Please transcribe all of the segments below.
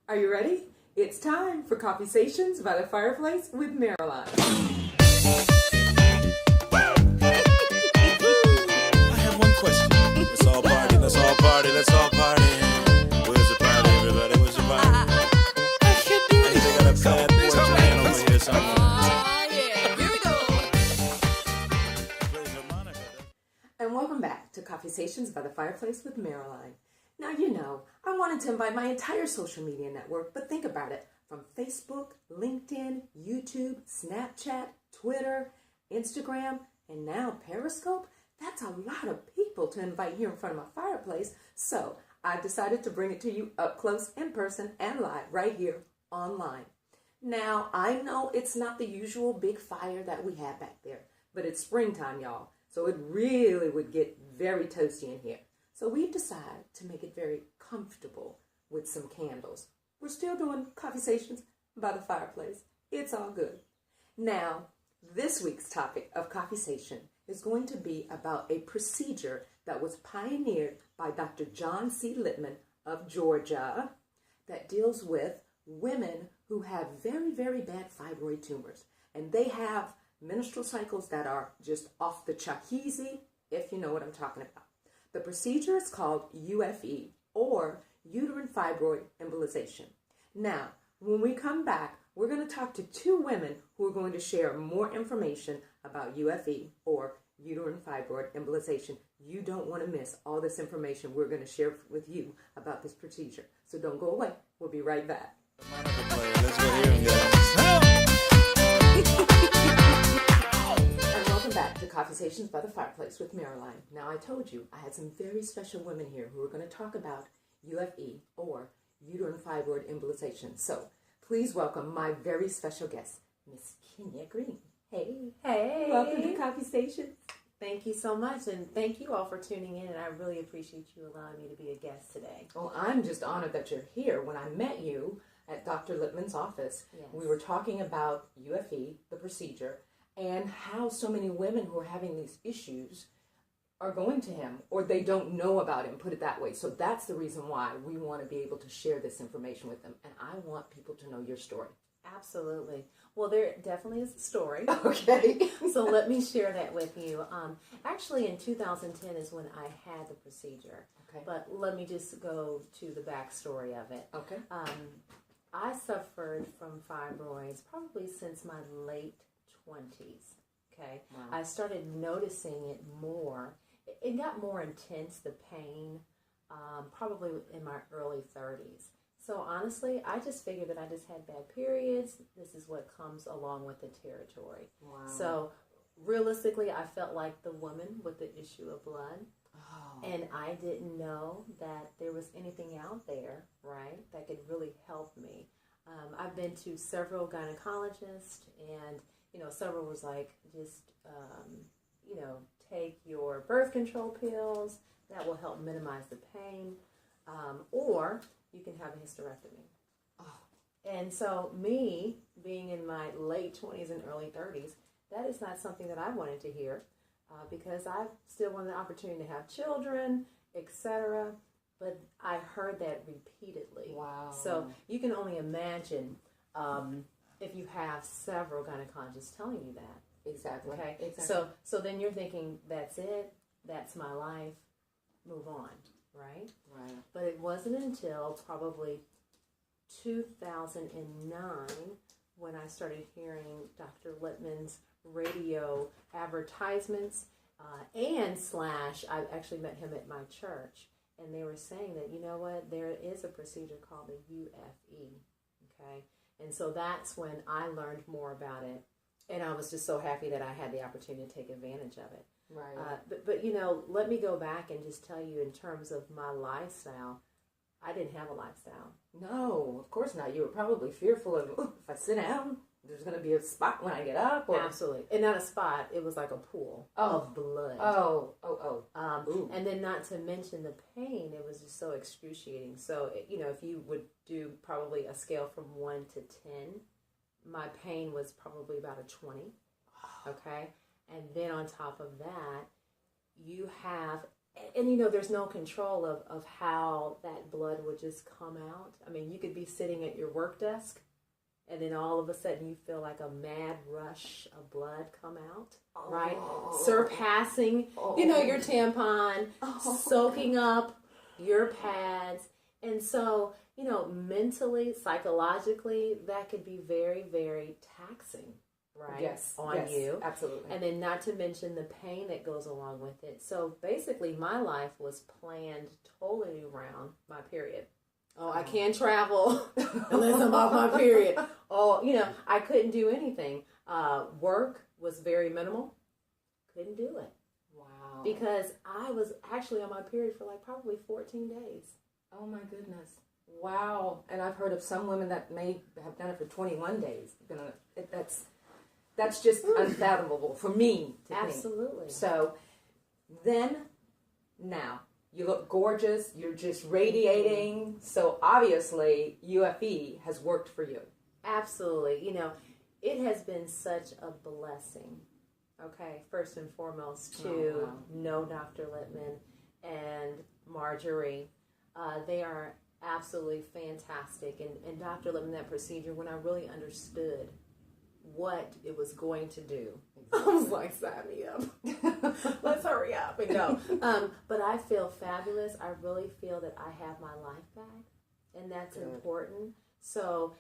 Are you ready? It's time for CoffeeSations by the Fireplace with Maryline. I have one question. Let's all party, let's all party, let's all party. Where's the party, everybody? Where's the party? I think they got a bad boy playing over here somewhere. Here we go. Plays harmonica. And welcome back to CoffeeSations by the Fireplace with Maryline. Now, I wanted to invite my entire social media network, but think about it. From Facebook, LinkedIn, YouTube, Snapchat, Twitter, Instagram, and now Periscope, that's a lot of people to invite here in front of my fireplace. So I've decided to bring it to you up close, in person, and live right here online. Now, I know it's not the usual big fire that we have back there, but it's springtime, y'all. So it really would get very toasty in here. So we've decided to make it very comfortable with some candles. We're still doing CoffeeSations by the fireplace. It's all good. Now, this week's topic of CoffeeSation is going to be about a procedure that was pioneered by Dr. John C. Littman of Georgia that deals with women who have very, very bad fibroid tumors. And they have menstrual cycles that are just off the chakizi, if you know what I'm talking about. The procedure is called UFE, or Uterine Fibroid Embolization. Now, when we come back, we're going to talk to two women who are going to share more information about UFE, or Uterine Fibroid Embolization. You don't want to miss all this information we're going to share with you about this procedure. So don't go away. We'll be right back. Harmonica player. Let's go hear him, guys. And welcome back to CoffeeSations by the Fireplace with Maryline. Now, I told you I had some very special women here who are going to talk about UFE, or Uterine Fibroid Embolization. So please welcome my very special guest, Miss Kenya Green. Hey. Hey. Welcome to CoffeeSations. Thank you so much, and thank you all for tuning in, and I really appreciate you allowing me to be a guest today. Well, I'm just honored that you're here. When I met you at Dr. Littman's office, Yes. we were talking about UFE, the procedure, and how so many women who are having these issues are going to him, or they don't know about him, put it that way. So that's the reason why we want to be able to share this information with them. And I want people to know your story. Absolutely. Well, there definitely is a story. Okay. So let me share that with you. Actually, in 2010 is when I had the procedure. Okay. But let me just go to the backstory of it. Okay. I suffered from fibroids probably since my late 20s. Okay. Wow. I started noticing it more. It got more intense, the pain, probably in my early 30s. So honestly, I just figured that I just had bad periods. This is what comes along with the territory. Wow. So realistically, I felt like the woman with the issue of blood. Oh. And I didn't know that there was anything out there, right, that could really help me. I've been to several gynecologists, and several was like, just, take your birth control pills. That will help minimize the pain. Or you can have a hysterectomy. Oh. And so me, being in my late 20s and early 30s, that is not something that I wanted to hear because I still wanted the opportunity to have children, etc. But I heard that repeatedly. Wow. So you can only imagine if you have several gynecologists telling you that. Exactly. Okay. Exactly. So then you're thinking, that's it. That's my life. Move on. Right. Right. But it wasn't until probably 2009 when I started hearing Dr. Littman's radio advertisements and I actually met him at my church, and they were saying that, you know what, there is a procedure called the UFE, okay? And so that's when I learned more about it, and I was just so happy that I had the opportunity to take advantage of it. Right. But let me go back and just tell you in terms of my lifestyle, I didn't have a lifestyle. No, of course not. You were probably fearful of, if I sit down, there's going to be a spot when I get up. Or... Absolutely. And not a spot, it was like a pool of blood. Oh. And then not to mention the pain, it was just so excruciating. So, if you would do probably a scale from 1 to 10, my pain was probably about a 20. Okay. And then on top of that, you have And there's no control of how that blood would just come out. I mean, you could be sitting at your work desk, and then all of a sudden you feel like a mad rush of blood come out, right? Surpassing, your tampon, soaking up your pads. And so, mentally, psychologically, that could be very, very taxing, right? Yes. On you. Absolutely. And then not to mention the pain that goes along with it. So basically my life was planned totally around my period. Oh, I can't travel unless I'm off my period. Oh, I couldn't do anything. Work was very minimal. Couldn't do it. Wow. Because I was actually on my period for like probably 14 days. Oh my goodness. Wow. And I've heard of some women that may have done it for 21 days. That's just unfathomable for me to think. Absolutely. So then, now, you look gorgeous. You're just radiating. So obviously, UFE has worked for you. Absolutely. It has been such a blessing, okay, first and foremost, to know Dr. Littman and Marjorie. They are absolutely fantastic. And Dr. Littman, that procedure, when I really understood what it was going to do, I was like, sign me up. Let's hurry up and go. But I feel fabulous. I really feel that I have my life back, and that's important. So,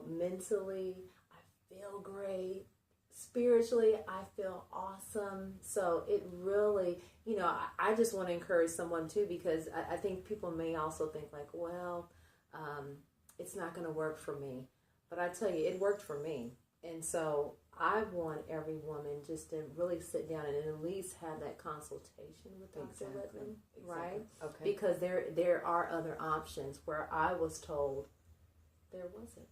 mentally, I feel great. Spiritually, I feel awesome. So it really, I just want to encourage someone too, because I think people may also think like, well, it's not going to work for me. But I tell you, it worked for me. And so I want every woman just to really sit down and at least have that consultation with Dr. Littman, right? Okay. Because there are other options where I was told there wasn't.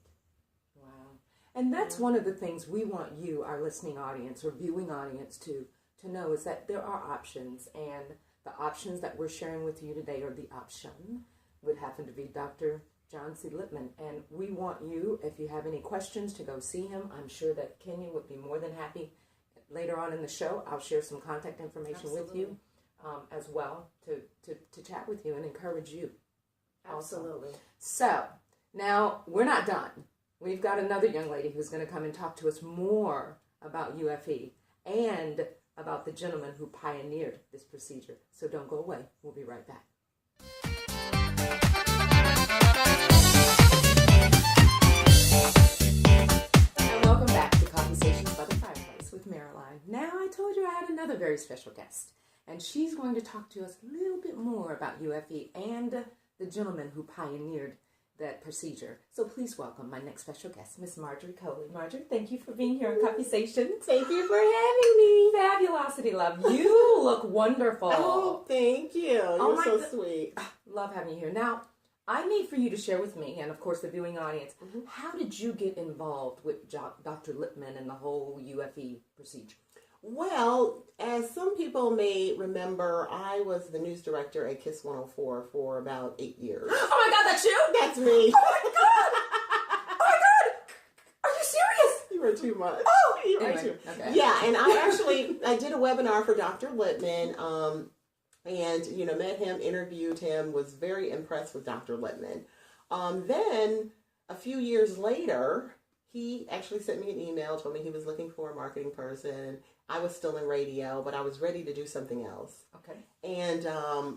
Wow. And that's one of the things we want you, our listening audience or viewing audience, to know is that there are options, and the options that we're sharing with you today, or the option, would happen to be Dr. John C. Littman. And we want you, if you have any questions, to go see him. I'm sure that Kenya would be more than happy. Later on in the show, I'll share some contact information with you as well to chat with you and encourage you. Absolutely. Also. So, now we're not done. We've got another young lady who's going to come and talk to us more about UFE and about the gentleman who pioneered this procedure. So don't go away. We'll be right back. And welcome back to CoffeeSations by the Fireplace with Maryline. Now, I told you I had another very special guest, and she's going to talk to us a little bit more about UFE and the gentleman who pioneered that procedure. So please welcome my next special guest, Miss Marjorie Coley. Marjorie, thank you for being here on CoffeeSations. Thank you for having me. Fabulosity, love. You look wonderful. Oh, thank you. You're so sweet. Love having you here. Now, I need for you to share with me, and of course the viewing audience, how did you get involved with Dr. Littman and the whole UFE procedure? Well, as some people may remember, I was the news director at KISS 104 for about 8 years. Oh my God, that's you? That's me. Oh my God! Oh my God! Are you serious? You were too much. Oh! You were Anyway, too. okay. Yeah, and I did a webinar for Dr. Littman, and, met him, interviewed him, was very impressed with Dr. Littman. Then, a few years later, he actually sent me an email, told me he was looking for a marketing person. I was still in radio, but I was ready to do something else. Okay. And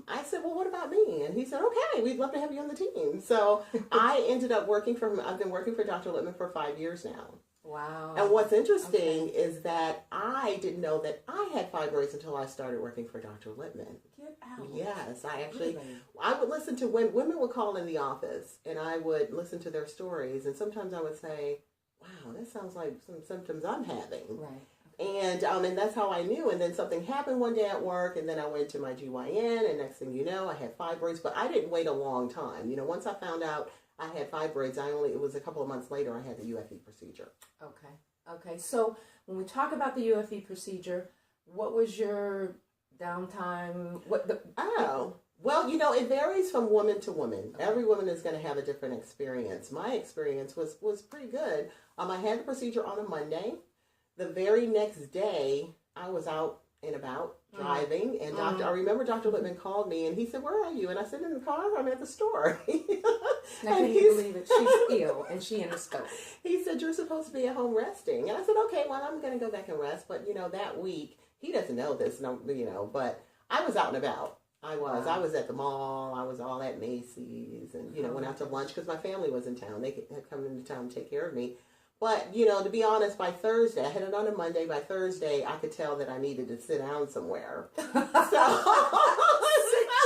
I said, well, what about me? And he said, okay, we'd love to have you on the team. So I ended up working for him. I've been working for Dr. Littman for 5 years now. Wow. And what's interesting is that I didn't know that I had fibroids until I started working for Dr. Littman. Get out. Yes, I actually, Really? I would listen to when women would call in the office, and I would listen to their stories, and sometimes I would say, wow, that sounds like some symptoms I'm having. Right. And that's how I knew. And then something happened one day at work, and then I went to my GYN, and next thing you know, I had fibroids. But I didn't wait a long time. Once I found out I had fibroids, it was a couple of months later I had the UFE procedure. Okay. So when we talk about the UFE procedure, what was your downtime? Well, it varies from woman to woman. Okay. Every woman is going to have a different experience. My experience was pretty good. I had the procedure on a Monday. The very next day, I was out and about driving, and I remember Dr. Lippman called me, and he said, "Where are you?" And I said, "In the car. I'm at the store." Now, can you believe it? She's ill, and she in the store. He said, "You're supposed to be at home resting." And I said, "Okay, well, I'm going to go back and rest." But, that week, he doesn't know this, but I was out and about. I was. Wow. I was at the mall. I was all at Macy's, and, went out to lunch because my family was in town. They had come into town to take care of me. But, to be honest, by Thursday, I had it on a Monday. By Thursday, I could tell that I needed to sit down somewhere. Sit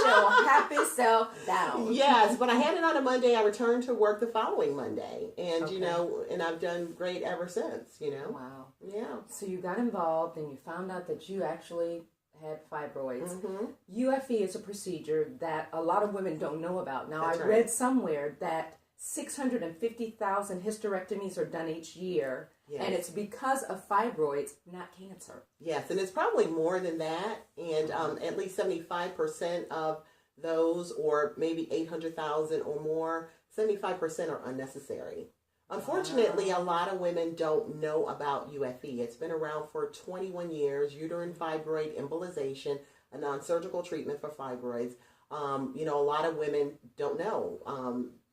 your happy self down. Yes, but I had it on a Monday. I returned to work the following Monday. And, and I've done great ever since, Wow. Yeah. So you got involved and you found out that you actually had fibroids. Mm-hmm. UFE is a procedure that a lot of women don't know about. Now, That's I right. read somewhere that 650,000 hysterectomies are done each year, and it's because of fibroids, not cancer. Yes, and it's probably more than that, and at least 75% of those, or maybe 800,000 or more, 75% are unnecessary. Unfortunately, a lot of women don't know about UFE. It's been around for 21 years, Uterine Fibroid Embolization, a non-surgical treatment for fibroids. A lot of women don't know.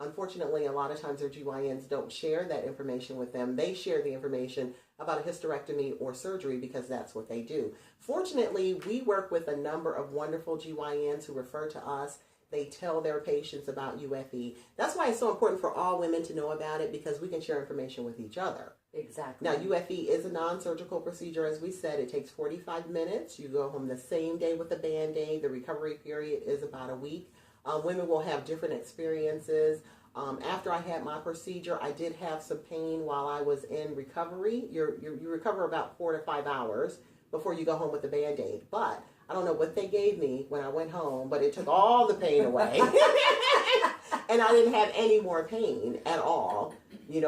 Unfortunately, a lot of times their GYNs don't share that information with them. They share the information about a hysterectomy or surgery because that's what they do. Fortunately, we work with a number of wonderful GYNs who refer to us. They tell their patients about UFE. That's why it's so important for all women to know about it, because we can share information with each other. Exactly. Now, UFE is a non-surgical procedure. As we said, it takes 45 minutes. You go home the same day with a Band-Aid. The recovery period is about a week. Women will have different experiences. After I had my procedure, I did have some pain while I was in recovery. You recover about 4 to 5 hours before you go home with the Band-Aid. But I don't know what they gave me when I went home, but it took all the pain away. And I didn't have any more pain at all.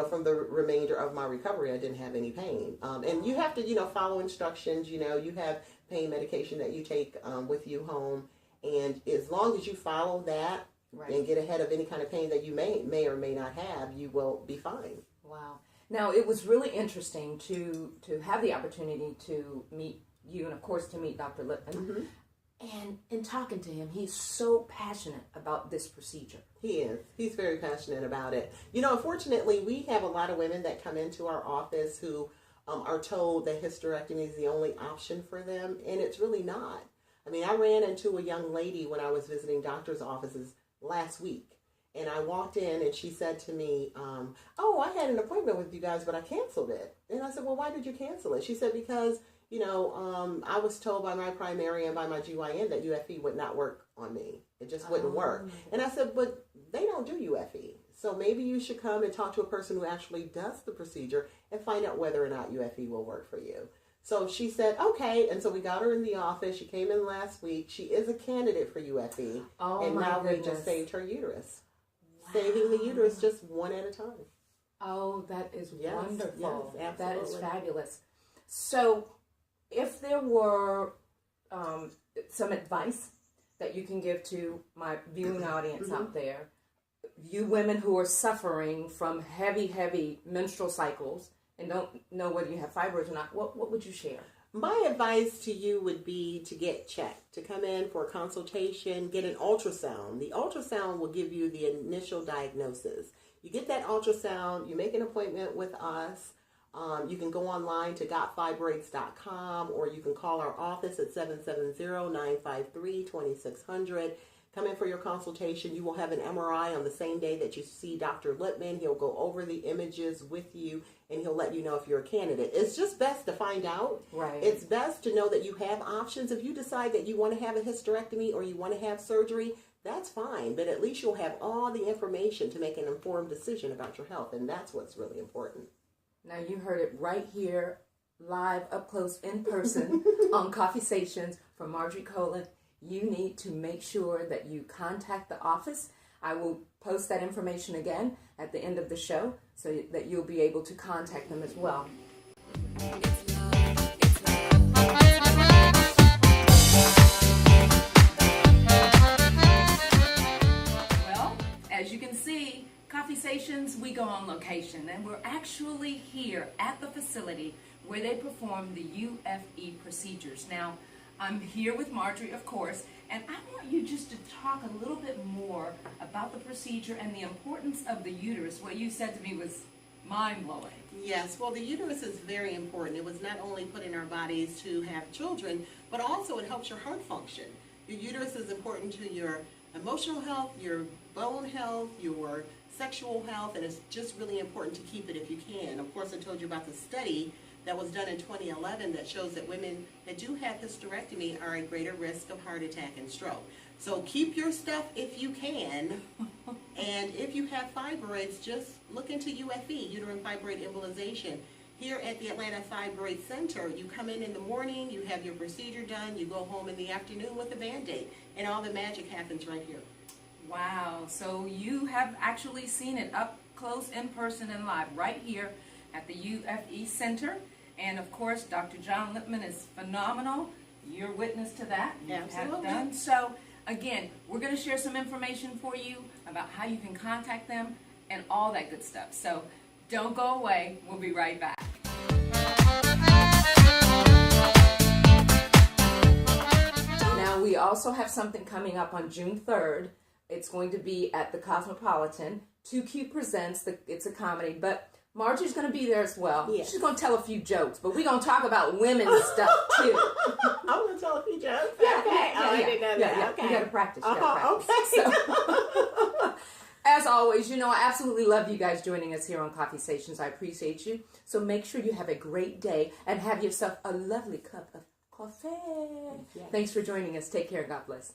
From the remainder of my recovery, I didn't have any pain. And you have to, follow instructions. You have pain medication that you take with you home. And as long as you follow that and get ahead of any kind of pain that you may or may not have, you will be fine. Wow. Now, it was really interesting to have the opportunity to meet you and, of course, to meet Dr. Lippman. Mm-hmm. And in talking to him, he's so passionate about this procedure. He is. He's very passionate about it. Unfortunately, we have a lot of women that come into our office who are told that hysterectomy is the only option for them, and it's really not. I mean, I ran into a young lady when I was visiting doctor's offices last week, and I walked in and she said to me, "Oh, I had an appointment with you guys, but I canceled it." And I said, "Well, why did you cancel it?" She said, "Because I was told by my primary and by my GYN that UFE would not work on me. It just wouldn't work." And I said, "But they don't do UFE. So maybe you should come and talk to a person who actually does the procedure and find out whether or not UFE will work for you." So she said, "Okay." And so we got her in the office. She came in last week. She is a candidate for UFE. And now we just saved her uterus. Wow. Saving the uterus just one at a time. Oh, that is wonderful. Yes, that is absolutely. fabulous. So if there were some advice that you can give to my viewing audience out there, you women who are suffering from heavy menstrual cycles and don't know whether you have fibroids or not, what would you share? My advice to you would be to get checked, to come in for a consultation, get an ultrasound. The ultrasound will give you the initial diagnosis. You get that ultrasound, you make an appointment with us. You can go online to gotfibroids.com, or you can call our office at 770-953-2600. Come in for your consultation. You will have an MRI on the same day that you see Dr. Lippman. He'll go over the images with you, and he'll let you know if you're a candidate. It's just best to find out. Right. It's best to know that you have options. If you decide that you want to have a hysterectomy or you want to have surgery, that's fine. But at least you'll have all the information to make an informed decision about your health, and that's what's really important. Now, you heard it right here, live, up close, in person, on CoffeeSations from Marjorie Coley. You need to make sure that you contact the office. I will post that information again at the end of the show so that you'll be able to contact them as well. Well, as you can see, CoffeeSations, we go on location, and we're actually here at the facility where they perform the UFE procedures. Now, I'm here with Marjorie, of course, and I want you just to talk a little bit more about the procedure and the importance of the uterus. What you said to me was mind-blowing. Yes, well, the uterus is very important. It was not only put in our bodies to have children, but also it helps your heart function. Your uterus is important to your emotional health, your bone health, your sexual health, and it's just really important to keep it if you can. Of course, I told you about the study that was done in 2011 that shows that women that do have hysterectomy are at greater risk of heart attack and stroke. So keep your stuff if you can, and if you have fibroids, just look into UFE, Uterine Fibroid Embolization. Here at the Atlanta Fibroid Center, you come in the morning, you have your procedure done, you go home in the afternoon with a Band-Aid, and all the magic happens right here. Wow, so you have actually seen it up close, in person, and live right here at the UFE Center. And of course, Dr. John Lippman is phenomenal. You're witness to that. You Absolutely. have done. So again, we're going to share some information for you about how you can contact them and all that good stuff. So don't go away. We'll be right back. Now, we also have something coming up on June 3rd. It's going to be at the Cosmopolitan. Too Cute Presents. It's a comedy, but Marjorie's going to be there as well. Yes. She's going to tell a few jokes, but we're going to talk about women's stuff too. I'm going to tell a few jokes. Yeah, Okay. yeah, I yeah, didn't know yeah, that. yeah. Okay. You got to practice. Okay. So, as always, I absolutely love you guys joining us here on CoffeeSations. I appreciate you. So make sure you have a great day and have yourself a lovely cup of coffee. Yes. Thanks for joining us. Take care. God bless.